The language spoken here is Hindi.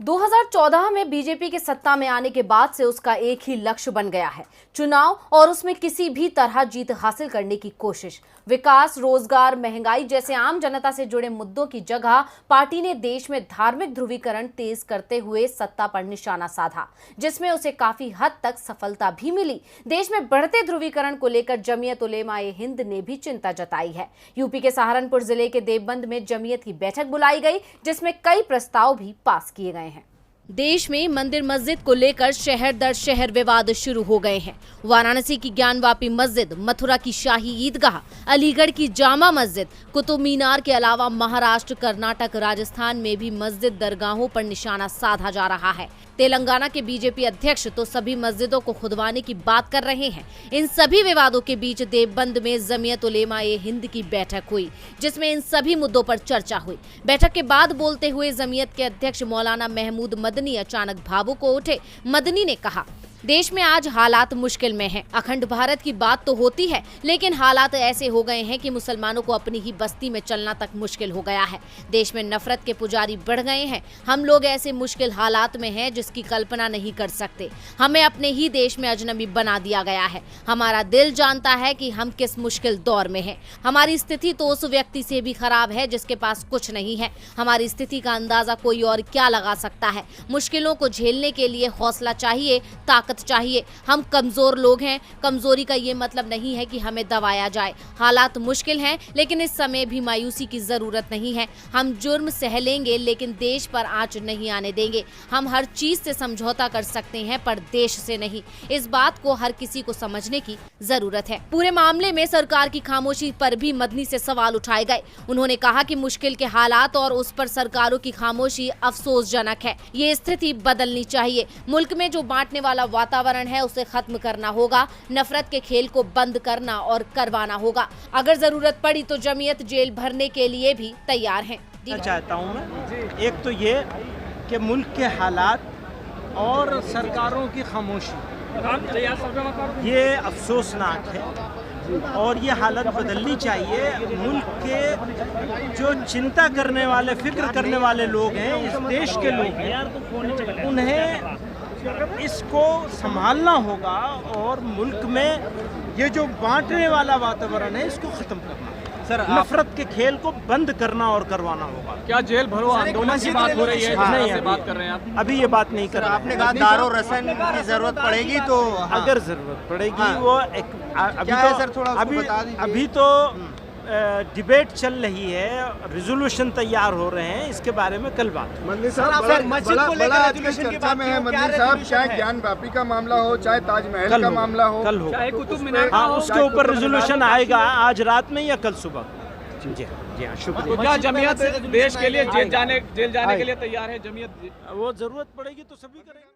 2014 में बीजेपी के सत्ता में आने के बाद से उसका एक ही लक्ष्य बन गया है, चुनाव और उसमें किसी भी तरह जीत हासिल करने की कोशिश। विकास, रोजगार, महंगाई जैसे आम जनता से जुड़े मुद्दों की जगह पार्टी ने देश में धार्मिक ध्रुवीकरण तेज करते हुए सत्ता पर निशाना साधा, जिसमें उसे काफी हद तक सफलता भी मिली। देश में बढ़ते ध्रुवीकरण को लेकर जमीयत उलेमा-ए-हिंद ने भी चिंता जताई है। यूपी के सहारनपुर जिले के देवबंद में जमीयत की बैठक बुलाई गई, जिसमें कई प्रस्ताव भी पास किए गए हैं। देश में मंदिर मस्जिद को लेकर शहर दर शहर विवाद शुरू हो गए हैं। वाराणसी की ज्ञानवापी मस्जिद, मथुरा की शाही ईदगाह, अलीगढ़ की जामा मस्जिद, कुतुब मीनार के अलावा महाराष्ट्र, कर्नाटक, राजस्थान में भी मस्जिद दरगाहों पर निशाना साधा जा रहा है। तेलंगाना के बीजेपी अध्यक्ष तो सभी मस्जिदों को खुदवाने की बात कर रहे हैं। इन सभी विवादों के बीच देवबंद में जमीयत उलेमा-ए-हिंद की बैठक हुई, जिसमें इन सभी मुद्दों पर चर्चा हुई। बैठक के बाद बोलते हुए जमीयत के अध्यक्ष मौलाना महमूद मदनी अचानक भावुक हो उठे। मदनी ने कहा, देश में आज हालात मुश्किल में हैं। अखंड भारत की बात तो होती है, लेकिन हालात ऐसे हो गए हैं कि मुसलमानों को अपनी ही बस्ती में चलना तक मुश्किल हो गया है। देश में नफरत के पुजारी बढ़ गए हैं। हम लोग ऐसे मुश्किल हालात में हैं जिसकी कल्पना नहीं कर सकते। हमें अपने ही देश में अजनबी बना दिया गया है। हमारा दिल जानता है कि हम किस मुश्किल दौर में हैं। हमारी स्थिति तो उस व्यक्ति से भी खराब है जिसके पास कुछ नहीं है। हमारी स्थिति का अंदाजा कोई और क्या लगा सकता है। मुश्किलों को झेलने के लिए हौसला चाहिए, ताकत चाहिए। हम कमजोर लोग हैं। कमजोरी का ये मतलब नहीं है कि हमें दबाया जाए। हालात मुश्किल हैं, लेकिन इस समय भी मायूसी की जरूरत नहीं है। हम जुर्म सह लेंगे, लेकिन देश पर आंच नहीं आने देंगे। हम हर चीज से समझौता कर सकते हैं, पर देश से नहीं। इस बात को हर किसी को समझने की जरूरत है। पूरे मामले में सरकार की खामोशी पर भी मदनी से सवाल उठाए गए। उन्होंने कहा कि मुश्किल के हालात और उस पर सरकारों की खामोशी अफसोसजनक है। ये स्थिति बदलनी चाहिए। मुल्क में जो बांटने वाला वातावरण है उसे खत्म करना होगा। नफरत के खेल को बंद करना और करवाना होगा। अगर जरूरत पड़ी तो जमीयत जेल भरने के लिए भी तैयार है। चाहता हूँ मैं, एक तो ये कि मुल्क के हालात और सरकारों की खामोशी ये अफसोसनाक है और ये हालत बदलनी चाहिए। मुल्क के जो चिंता करने वाले, फिक्र करने वाले लोग हैं, इस देश के लोग हैं, उन्हें इसको संभालना होगा और मुल्क में ये जो बांटने वाला वातावरण है इसको खत्म करना सर, नफरत के खेल को बंद करना और करवाना होगा। क्या जेल भरो आंदोलन की बात हो रही है? नहीं, बात कर रहे हैं आप? अभी ये बात नहीं कर रहे। आपने कहा दारो रसन की जरूरत पड़ेगी तो अगर जरूरत पड़ेगी वो एक अभी तो डिबेट चल रही है, रिजोल्यूशन तैयार हो रहे हैं, इसके बारे में कल बात। मंदिर साहब, बड़ा आजकल चर्चा में है मंदिर साहब, चाहे ज्ञानवापी का मामला हो, चाहे ताजमहल का मामला हो, कल हो, चाहे कुतुब मीनार, हाँ, उसके ऊपर रिजोल्यूशन आएगा आज रात में या कल सुबह। जी हाँ, शुक्रिया। तो क्या जमीयत देश के लिए जेल जाने के लिए तैयार है? जमीयत वो जरूरत पड़ेगी तो सभी करेंगे।